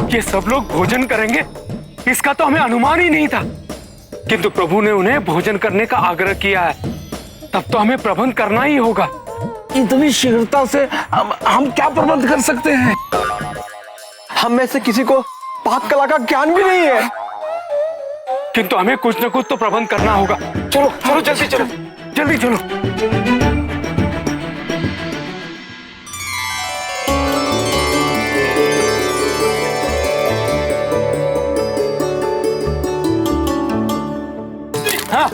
ये सब लोग भोजन करेंगे, इसका तो हमें अनुमान ही नहीं था। किंतु प्रभु ने उन्हें भोजन करने का आग्रह किया है, तब तो हमें प्रबंध करना ही होगा। इतनी शीघ्रता से हम क्या प्रबंध कर सकते हैं? हम में से किसी को पाक कला का ज्ञान भी नहीं है। किंतु हमें कुछ न कुछ तो प्रबंध करना होगा। चलो चलो जल्दी चलो, जल्दी चलो। हाँ,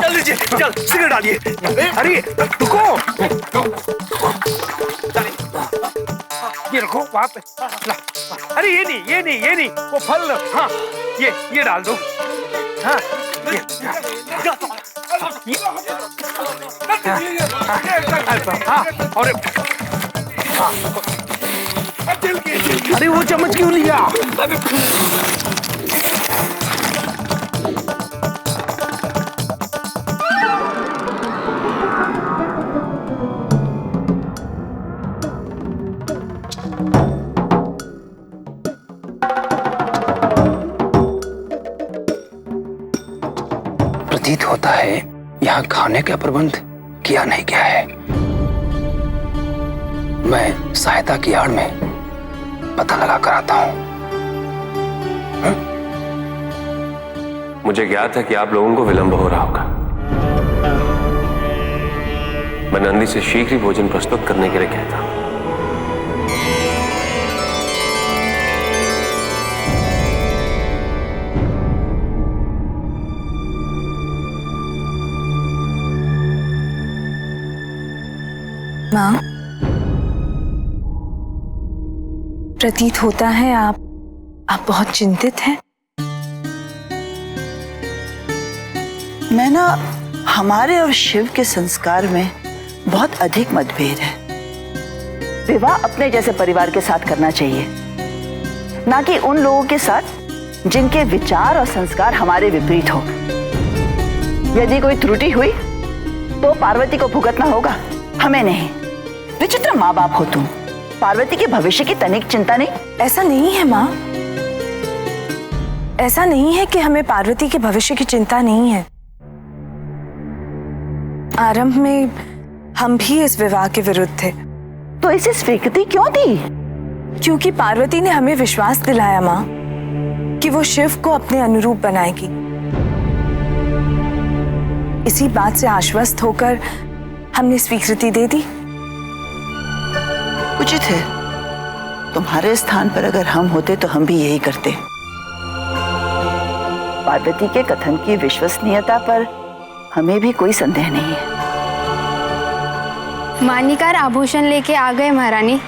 जल्दी चल, सिगरेट डालिए। अरे रुको, ये रखो वहां पे। अरे ये नहीं, वो फल। हाँ, ये डाल दो। हाँ, और अरे वो चम्मच क्यों लिया? प्रतीत होता है यहाँ खाने का प्रबंध किया नहीं गया है। मैं सहायता की आड़ में पता लगा कर आता हूं। मुझे ज्ञात है कि आप लोगों को विलंब हो रहा होगा। मैं नंदी से शीघ्र ही भोजन प्रस्तुत करने के लिए कहता हूं। माँ, प्रतीत होता है आप बहुत चिंतित हैं। मैं ना, हमारे और शिव के संस्कार में बहुत अधिक मतभेद है। विवाह अपने जैसे परिवार के साथ करना चाहिए, ना कि उन लोगों के साथ जिनके विचार और संस्कार हमारे विपरीत हो। यदि कोई त्रुटि हुई तो पार्वती को भुगतना होगा, हमें नहीं। विचित्र माँ बाप हो तुम। पार्वती के भविष्य की तनिक चिंता नहीं? ऐसा नहीं है माँ, ऐसा नहीं है कि हमें पार्वती के भविष्य की चिंता नहीं है। आरंभ में हम भी इस विवाह के विरुद्ध थे। तो इसे स्वीकृति क्यों दी? क्योंकि पार्वती ने हमें विश्वास दिलाया माँ कि वो शिव को अपने अनुरूप बनाएगी। इसी बात से आश्वस्त होकर हमने स्वीकृति दे दी। उचित है। तुम्हारे स्थान पर अगर हम होते तो हम भी यही करते। पार्वती के कथन की विश्वसनीयता पर हमें भी कोई संदेह नहीं है। मान्यकार आभूषण लेके आ गए महारानी।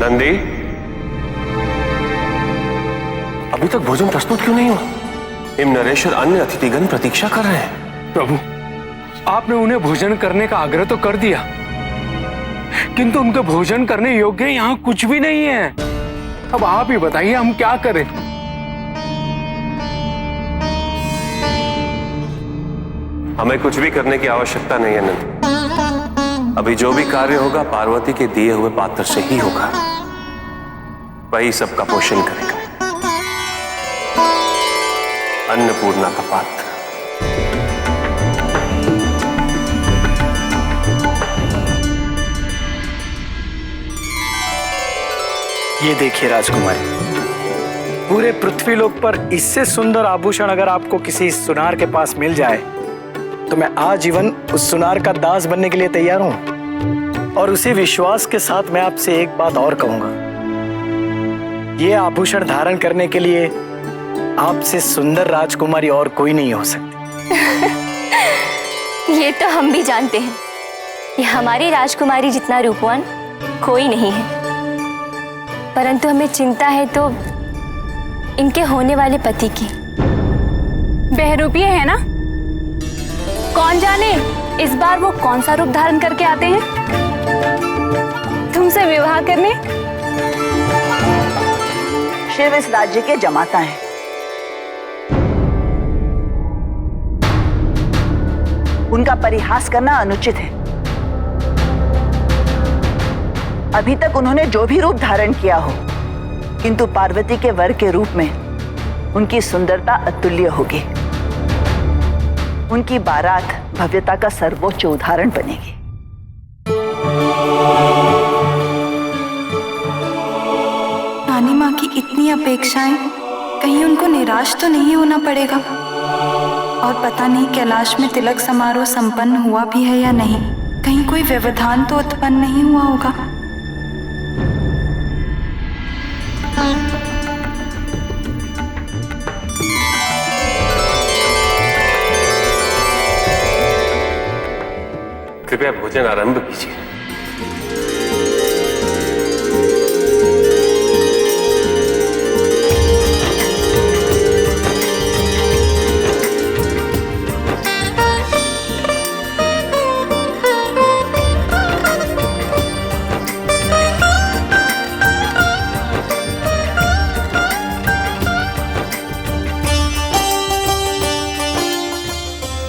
नंदी, अभी तक भोजन प्रस्तुत क्यों नहीं हुआ? इम नरेश्वर अन्य अतिथिगण प्रतीक्षा कर रहे हैं। प्रभु, आपने उन्हें भोजन करने का आग्रह तो कर दिया, किंतु उनके भोजन करने योग्य यहाँ कुछ भी नहीं है। अब आप ही बताइए हम क्या करें? हमें कुछ भी करने की आवश्यकता नहीं है नंदी। अभी जो भी कार्य होगा पार्वती के दिए हुए पात्र से ही होगा। वही सबका पोषण करेगा। अन्नपूर्णा का पात्र। ये देखिए राजकुमारी, पूरे पृथ्वीलोक पर इससे सुंदर आभूषण अगर आपको किसी सुनार के पास मिल जाए तो मैं आजीवन उस सुनार का दास बनने के लिए तैयार हूं। और उसी विश्वास के साथ मैं आपसे एक बात और कहूंगा, ये आभूषण धारण करने के लिए आपसे सुंदर राजकुमारी और कोई नहीं हो सकती। ये तो हम भी जानते हैं कि हमारी राजकुमारी जितना रूपवान कोई नहीं है, परंतु हमें चिंता है तो इनके होने वाले पति की। बहरूपी है ना? कौन जाने इस बार वो कौन सा रूप धारण करके आते हैं तुमसे विवाह करने। शिव इस राज्य के जमाता है। उनका परिहास करना अनुचित है। अभी तक उन्होंने जो भी रूप धारण किया हो, किंतु पार्वती के वर के रूप में उनकी सुंदरता अतुल्य होगी। उनकी बारात भव्यता का सर्वोच्च उदाहरण बनेगी। नानी माँ की इतनी अपेक्षाएं, कहीं उनको निराश तो नहीं होना पड़ेगा। और पता नहीं कैलाश में तिलक समारोह संपन्न हुआ भी है या नहीं, कहीं कोई व्यवधान तो उत्पन्न नहीं हुआ होगा। कृपया भोजन आरंभ कीजिए।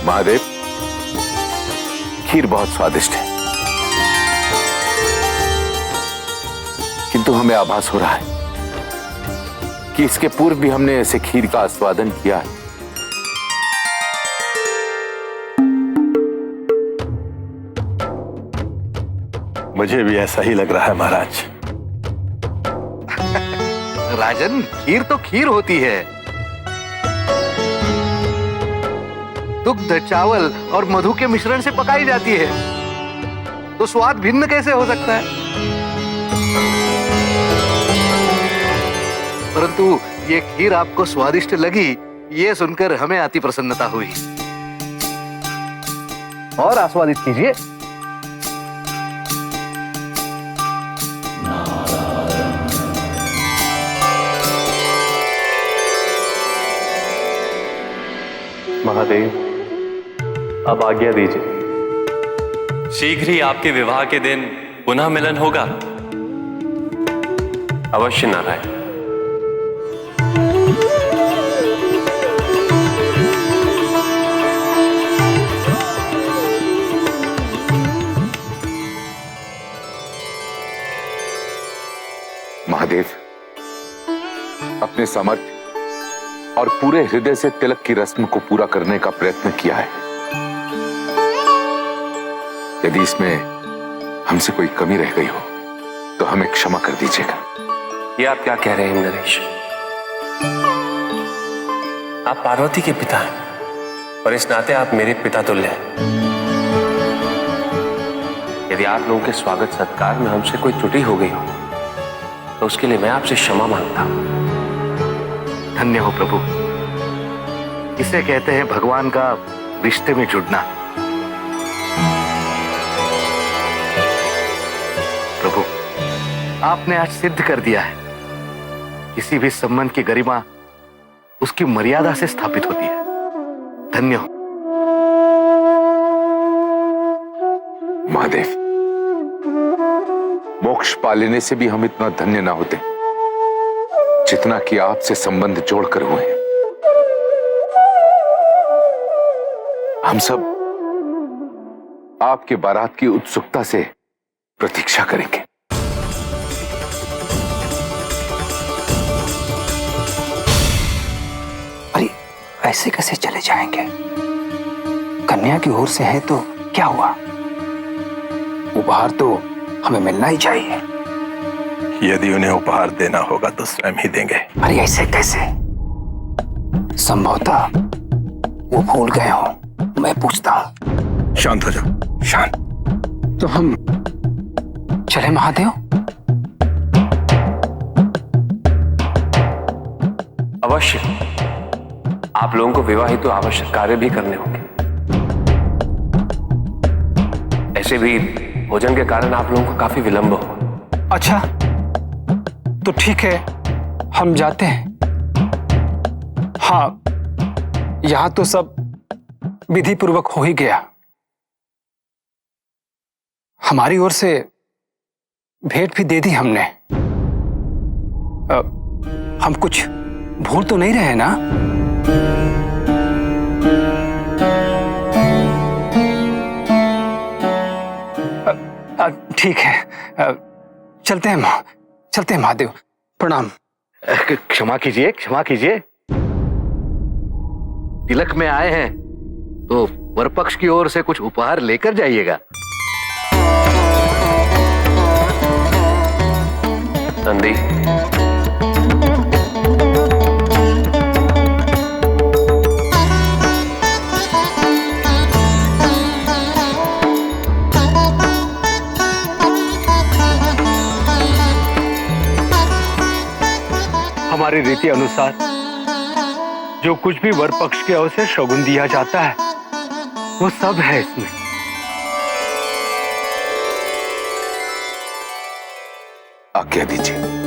महादेव, खीर बहुत स्वादिष्ट है, किंतु हमें आभास हो रहा है कि इसके पूर्व भी हमने ऐसे खीर का आस्वादन किया है। मुझे भी ऐसा ही लग रहा है महाराज। राजन, खीर तो खीर होती है। दुग्ध, चावल और मधु के मिश्रण से पकाई जाती है, तो स्वाद भिन्न कैसे हो सकता है? परंतु ये खीर आपको स्वादिष्ट लगी, ये सुनकर हमें अति प्रसन्नता हुई। और आस्वादित कीजिए। महादेव, अब आज्ञा दीजिए। शीघ्र ही आपके विवाह के दिन पुनः मिलन होगा। अवश्य नारायण। महादेव, अपने सामर्थ्य और पूरे हृदय से तिलक की रस्म को पूरा करने का प्रयत्न किया है। यदि इसमें हमसे कोई कमी रह गई हो तो हमें क्षमा कर दीजिएगा। ये आप क्या कह रहे हैं नरेश? आप पार्वती के पिता हैं और इस नाते आप मेरे पिता तुल्य हैं। यदि आप लोगों के स्वागत सत्कार में हमसे कोई त्रुटि हो गई हो तो उसके लिए मैं आपसे क्षमा मांगता हूं। धन्य हो प्रभु, इसे कहते हैं भगवान का रिश्ते में जुड़ना। प्रभु, आपने आज सिद्ध कर दिया है, किसी भी संबंध की गरिमा उसकी मर्यादा से स्थापित होती है। धन्य हो। महादेव, मोक्ष पा लेने से भी हम इतना धन्य ना होते जितना कि आपसे संबंध जोड़कर हुए हैं। हम सब आपके बारात की उत्सुकता से प्रतीक्षा करेंगे। अरे ऐसे कैसे चले जाएंगे? कन्या की ओर से है तो क्या हुआ? उपहार तो हमें मिलना ही चाहिए। यदि उन्हें उपहार देना होगा तो स्वयं ही देंगे। अरे ऐसे कैसे? संभवतः वो भूल गए हो। मैं पूछता हूँ। शांत हो जाओ। शांत? तो हम चले महादेव? अवश्य। आप लोगों को विवाह हेतु आवश्यक कार्य भी करने होंगे। ऐसे भी भोजन के कारण आप लोगों को काफी विलंब हो। अच्छा, तो ठीक है, हम जाते हैं। हाँ, यहां तो सब विधि पूर्वक हो ही गया। हमारी ओर से भेंट भी दे दी हमने। हम कुछ भूल तो नहीं रहे ना? ठीक है, चलते हैं चलते हैं महादेव, प्रणाम। क्षमा कीजिए, क्षमा कीजिए। तिलक में आए हैं तो वर पक्ष की ओर से कुछ उपहार लेकर जाइएगा। नंदी, हमारी रीति अनुसार जो कुछ भी वर पक्ष की ओर से शगुन दिया जाता है वो सब है इसमें। आज्ञा दीजिए।